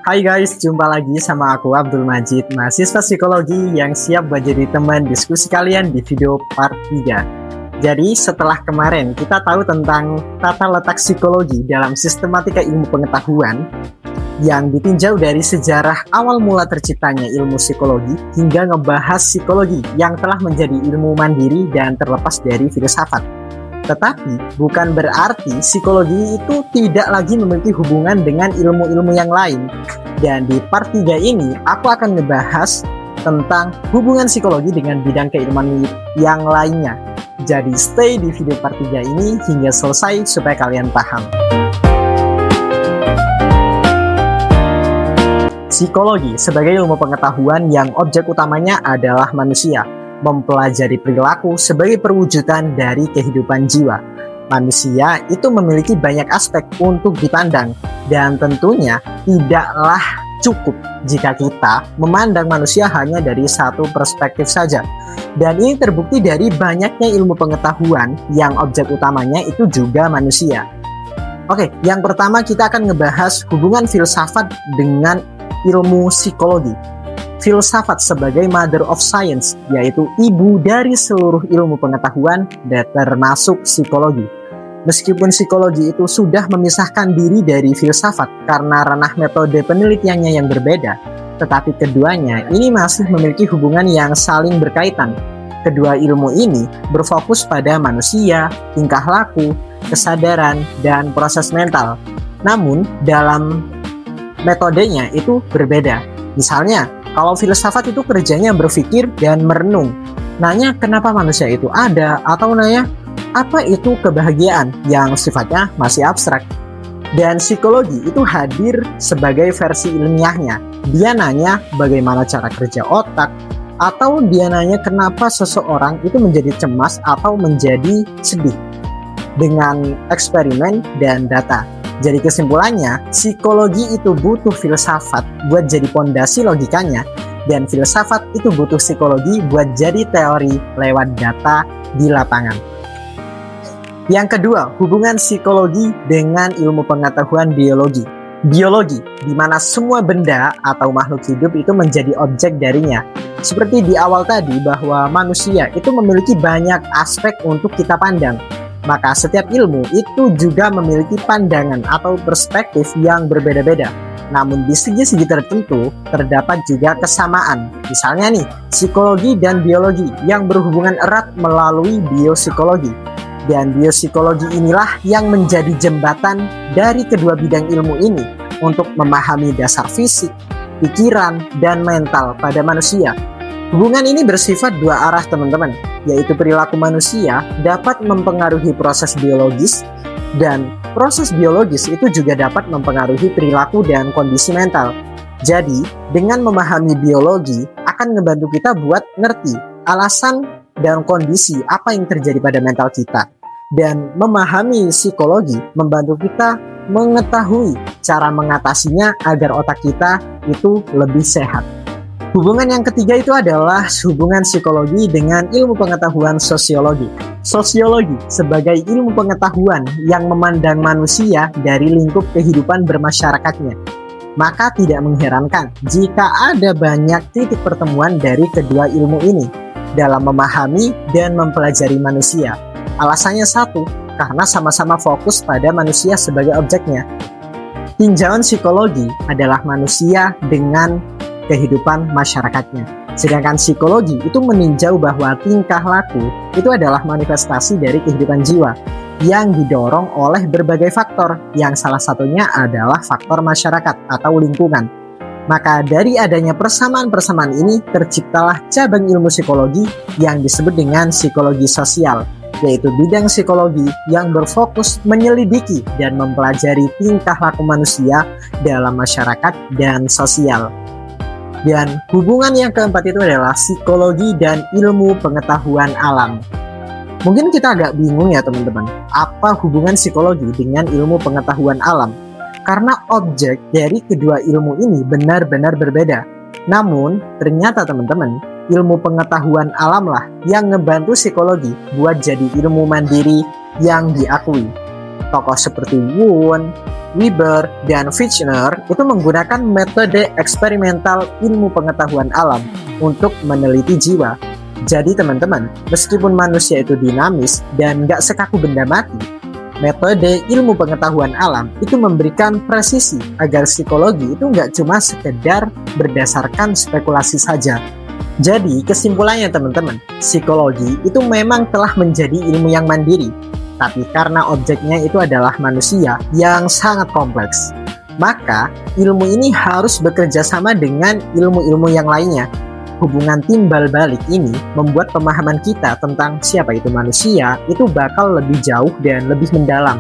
Hai guys, jumpa lagi sama aku Abdul Majid, mahasiswa psikologi yang siap buat jadi teman diskusi kalian di video part 3. Jadi setelah kemarin kita tahu tentang tata letak psikologi dalam sistematika ilmu pengetahuan yang ditinjau dari sejarah awal mula terciptanya ilmu psikologi hingga ngebahas psikologi yang telah menjadi ilmu mandiri dan terlepas dari filsafat. Tetapi bukan berarti psikologi itu tidak lagi memiliki hubungan dengan ilmu-ilmu yang lain. Dan di part 3 ini aku akan ngebahas tentang hubungan psikologi dengan bidang keilmuan yang lainnya. Jadi stay di video part 3 ini hingga selesai supaya kalian paham. Psikologi sebagai ilmu pengetahuan yang objek utamanya adalah manusia, mempelajari perilaku sebagai perwujudan dari kehidupan jiwa. Manusia itu memiliki banyak aspek untuk dipandang, dan tentunya tidaklah cukup jika kita memandang manusia hanya dari satu perspektif saja. Dan ini terbukti dari banyaknya ilmu pengetahuan yang objek utamanya itu juga manusia. Oke, yang pertama kita akan ngebahas hubungan filsafat dengan ilmu psikologi. Filsafat sebagai mother of science, yaitu ibu dari seluruh ilmu pengetahuan dan termasuk psikologi. Meskipun psikologi itu sudah memisahkan diri dari filsafat karena ranah metode penelitiannya yang berbeda, tetapi keduanya ini masih memiliki hubungan yang saling berkaitan. Kedua ilmu ini berfokus pada manusia, tingkah laku, kesadaran, dan proses mental. Namun dalam metodenya itu berbeda. Misalnya, kalau filsafat itu kerjanya berpikir dan merenung, nanya kenapa manusia itu ada, atau nanya apa itu kebahagiaan yang sifatnya masih abstrak. Dan psikologi itu hadir sebagai versi ilmiahnya. Dia nanya bagaimana cara kerja otak, atau dia nanya kenapa seseorang itu menjadi cemas atau menjadi sedih dengan eksperimen dan data. Jadi kesimpulannya, psikologi itu butuh filsafat buat jadi pondasi logikanya, dan filsafat itu butuh psikologi buat jadi teori lewat data di lapangan. Yang kedua, hubungan psikologi dengan ilmu pengetahuan biologi. Biologi, di mana semua benda atau makhluk hidup itu menjadi objek darinya. Seperti di awal tadi bahwa manusia itu memiliki banyak aspek untuk kita pandang. Maka setiap ilmu itu juga memiliki pandangan atau perspektif yang berbeda-beda. Namun di segi-segi tertentu terdapat juga kesamaan. Misalnya nih, psikologi dan biologi yang berhubungan erat melalui biopsikologi. Dan biopsikologi inilah yang menjadi jembatan dari kedua bidang ilmu ini untuk memahami dasar fisik, pikiran, dan mental pada manusia. Hubungan ini bersifat dua arah teman-teman, yaitu perilaku manusia dapat mempengaruhi proses biologis, dan proses biologis itu juga dapat mempengaruhi perilaku dan kondisi mental. Jadi, dengan memahami biologi akan ngebantu kita buat ngerti alasan dan kondisi apa yang terjadi pada mental kita. Dan memahami psikologi membantu kita mengetahui cara mengatasinya agar otak kita itu lebih sehat. Hubungan yang ketiga itu adalah hubungan psikologi dengan ilmu pengetahuan sosiologi. Sosiologi sebagai ilmu pengetahuan yang memandang manusia dari lingkup kehidupan bermasyarakatnya. Maka tidak mengherankan jika ada banyak titik pertemuan dari kedua ilmu ini dalam memahami dan mempelajari manusia. Alasannya satu, karena sama-sama fokus pada manusia sebagai objeknya. Tinjauan psikologi adalah manusia dengan kehidupan masyarakatnya. Sedangkan psikologi itu meninjau bahwa tingkah laku itu adalah manifestasi dari kehidupan jiwa yang didorong oleh berbagai faktor, yang salah satunya adalah faktor masyarakat atau lingkungan. Maka dari adanya persamaan-persamaan ini terciptalah cabang ilmu psikologi yang disebut dengan psikologi sosial, yaitu bidang psikologi yang berfokus menyelidiki dan mempelajari tingkah laku manusia dalam masyarakat dan sosial. Dan hubungan yang keempat itu adalah psikologi dan ilmu pengetahuan alam. Mungkin kita agak bingung ya teman-teman, apa hubungan psikologi dengan ilmu pengetahuan alam? Karena objek dari kedua ilmu ini benar-benar berbeda. Namun ternyata teman-teman, ilmu pengetahuan alam lah yang ngebantu psikologi buat jadi ilmu mandiri yang diakui. Tokoh seperti Wundt, Weber, dan Fitchner itu menggunakan metode eksperimental ilmu pengetahuan alam untuk meneliti jiwa. Jadi teman-teman, meskipun manusia itu dinamis dan nggak sekaku benda mati, metode ilmu pengetahuan alam itu memberikan presisi agar psikologi itu nggak cuma sekedar berdasarkan spekulasi saja. Jadi kesimpulannya teman-teman, psikologi itu memang telah menjadi ilmu yang mandiri, tapi karena objeknya itu adalah manusia yang sangat kompleks, maka ilmu ini harus bekerja sama dengan ilmu-ilmu yang lainnya. Hubungan timbal balik ini membuat pemahaman kita tentang siapa itu manusia itu bakal lebih jauh dan lebih mendalam.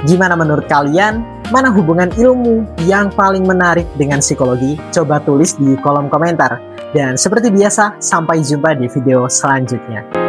Gimana menurut kalian? Mana hubungan ilmu yang paling menarik dengan psikologi? Coba tulis di kolom komentar. Dan seperti biasa, sampai jumpa di video selanjutnya.